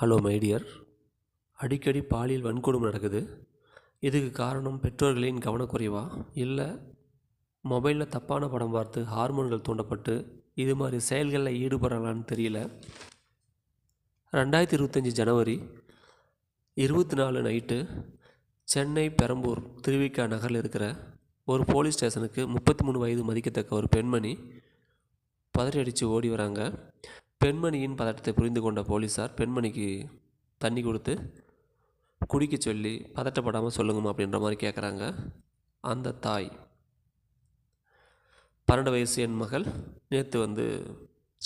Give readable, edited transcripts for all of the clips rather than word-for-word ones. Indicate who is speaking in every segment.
Speaker 1: Hello my dear. அடிக்கடி பாலியல் வன்கொடுமை நடக்குது. இதுக்கு காரணம் பெற்றோர்களின் கவனக்குறைவா, இல்லை மொபைலில் தப்பான படம் பார்த்து ஹார்மோன்கள் தூண்டப்பட்டு இது மாதிரி செயல்களில் ஈடுபடலான்னு தெரியல. 2025 ஜனவரி 24 நைட்டு சென்னை பெரம்பூர் திருவிக நகரில் இருக்கிற ஒரு போலீஸ் ஸ்டேஷனுக்கு 33 வயது மதிக்கத்தக்க ஒரு பெண்மணி பதறடித்து ஓடி வராங்க. பெண்மணியின் பதட்டத்தை புரிந்து கொண்ட போலீஸார் பெண்மணிக்கு தண்ணி கொடுத்து குடிக்க சொல்லி பதட்டப்படாமல் சொல்லுங்கம்மா அப்படின்ற மாதிரி கேட்குறாங்க. அந்த தாய், 12 வயசு என் மகள் நேற்று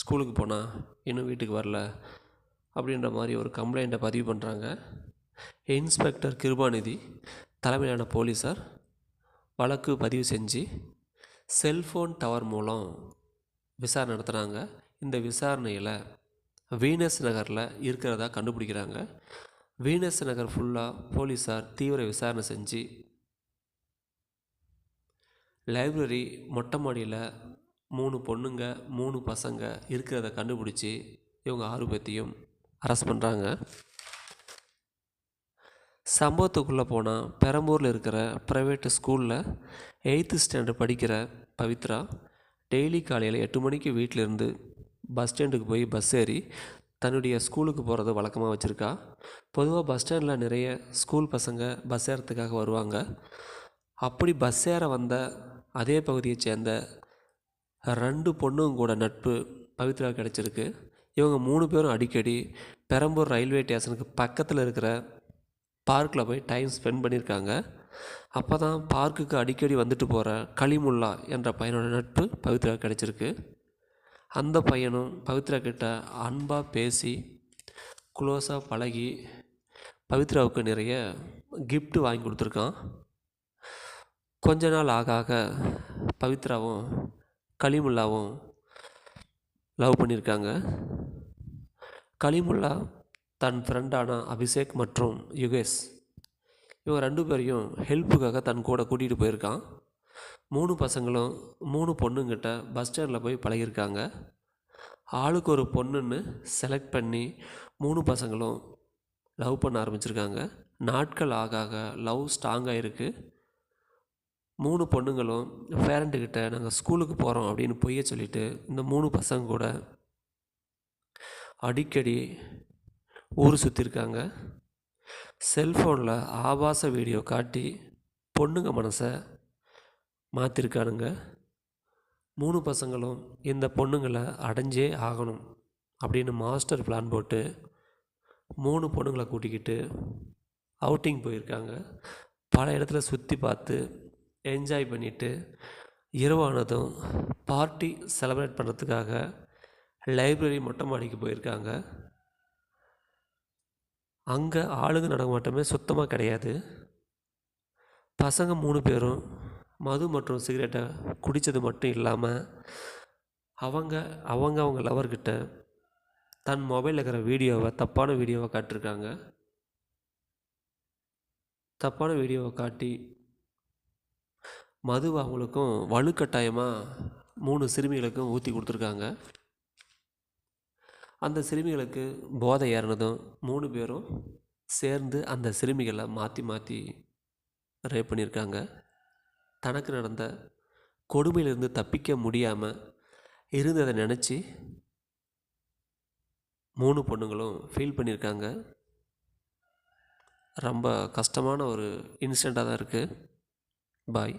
Speaker 1: ஸ்கூலுக்கு போனால் இன்னும் வீட்டுக்கு வரல அப்படின்ற மாதிரி ஒரு கம்ப்ளைண்ட்டை பதிவு பண்ணுறாங்க. இன்ஸ்பெக்டர் கிருபாநிதி தலைமையிலான போலீஸார் வழக்கு பதிவு செஞ்சு செல்ஃபோன் டவர் மூலம் விசாரணை நடத்துகிறாங்க. இந்த விசாரணையில் வீனஸ் நகரில் இருக்கிறதா கண்டுபிடிக்கிறாங்க. வீனஸ் நகர் ஃபுல்லாக போலீஸார் தீவிர விசாரணை செஞ்சு லைப்ரரி மொட்டை மாடியில் 3 பொண்ணுங்க 3 பசங்க இருக்கிறத கண்டுபிடிச்சி இவங்க 6 பேர்த்தையும் அரெஸ்ட் பண்ணுறாங்க. சம்பவத்துக்குள்ளே போனால் பெரம்பூரில் இருக்கிற ப்ரைவேட்டு ஸ்கூலில் 8th ஸ்டாண்டர்ட் படிக்கிற பவித்ரா டெய்லி காலையில் 8 மணிக்கு வீட்டிலேருந்து பஸ் ஸ்டாண்டுக்கு போய் பஸ் ஏறி தன்னுடைய ஸ்கூலுக்கு போகிறது வழக்கமாக வச்சுருக்கா. பொதுவாக பஸ் ஸ்டாண்டில் நிறைய ஸ்கூல் பசங்க பஸ் ஏறத்துக்காக வருவாங்க. அப்படி பஸ் ஏற வந்த அதே பகுதியை சேர்ந்த 2 பொண்ணுங்க கூட நட்பு பவித்ரா கிடச்சிருக்கு. இவங்க 3 பேரும் அடிக்கடி பெரம்பூர் ரயில்வே ஸ்டேஷனுக்கு பக்கத்தில் இருக்கிற பார்க்கில் போய் டைம் ஸ்பெண்ட் பண்ணியிருக்காங்க. அப்போ தான் பார்க்குக்கு அடிக்கடி வந்துட்டு போகிற கலிமுல்லா என்ற பையனோட நட்பு பவித்ரா கிடச்சிருக்கு. அந்த பையனும் பவித்ரா கிட்ட அன்பாக பேசி க்ளோஸாக பழகி பவித்ராவுக்கு நிறைய கிஃப்ட் வாங்கி கொடுத்துருக்கான். கொஞ்ச நாள் ஆக ஆக பவித்ராவும் கலிமுல்லாவும் லவ் பண்ணியிருக்காங்க. கலிமுல்லா தன் ஃப்ரெண்டான அபிஷேக் மற்றும் யுகேஷ் இவங்க 2 பேரையும் ஹெல்ப்புக்காக தன் கூட கூட்டிகிட்டு போயிருக்கான். 3 பசங்களும் 3 பொண்ணுங்கிட்ட பஸ் ஸ்டாண்டில் போய் பழகியிருக்காங்க. ஆளுக்கு ஒரு பொண்ணுன்னு செலக்ட் பண்ணி 3 பசங்களும் லவ் பண்ண ஆரம்பிச்சிருக்காங்க. நாட்கள் ஆக ஆக லவ் ஸ்ட்ராங்காக இருக்குது. 3 பொண்ணுங்களும் பேரண்ட்டுக்கிட்ட நாங்கள் ஸ்கூலுக்கு போகிறோம் அப்படின்னு பொய்ய சொல்லிவிட்டு இந்த 3 பசங்க கூட அடிக்கடி ஊர் சுற்றிருக்காங்க. செல்ஃபோனில் ஆபாச வீடியோ காட்டி பொண்ணுங்க மனசை மாற்றிருக்கானுங்க. 3 பசங்களும் இந்த பொண்ணுங்களை அடைஞ்சே ஆகணும் அப்படின்னு மாஸ்டர் பிளான் போட்டு 3 பொண்ணுங்களை கூட்டிக்கிட்டு அவுட்டிங் போயிருக்காங்க. பல இடத்துல சுற்றி பார்த்து என்ஜாய் பண்ணிவிட்டு இரவானதும் பார்ட்டி செலிப்ரேட் பண்ணுறதுக்காக லைப்ரரி மொட்டை மாடிக்கு போயிருக்காங்க. அங்கே ஆளுங்க நடமாட்டமே சுத்தமாக கிடையாது. பசங்க 3 பேரும் மது மற்றும் சிகரெட்டை குடித்தது மட்டும் இல்லாமல் அவங்க லவர்கிட்ட தன் மொபைலில் இருக்கிற வீடியோவை தப்பான வீடியோவை காட்டிருக்காங்க. தப்பான வீடியோவை காட்டி மது அவங்களுக்கும் வலுக்கட்டாயமாக 3 சிறுமிகளுக்கும் ஊற்றி கொடுத்துருக்காங்க. அந்த சிறுமிகளுக்கு போதை ஏறினதும் 3 பேரும் சேர்ந்து அந்த சிறுமிகளை மாற்றி மாற்றி ரேப் பண்ணியிருக்காங்க. தனக்கு நடந்த கொடுமையிலிருந்து தப்பிக்க முடியாமல் இருந்ததை நினச்சி 3 பொண்ணுங்களும் ஃபீல் பண்ணியிருக்காங்க. ரொம்ப கஷ்டமான ஒரு இன்சிடெண்ட்டாக தான் இருக்குது. பாய்.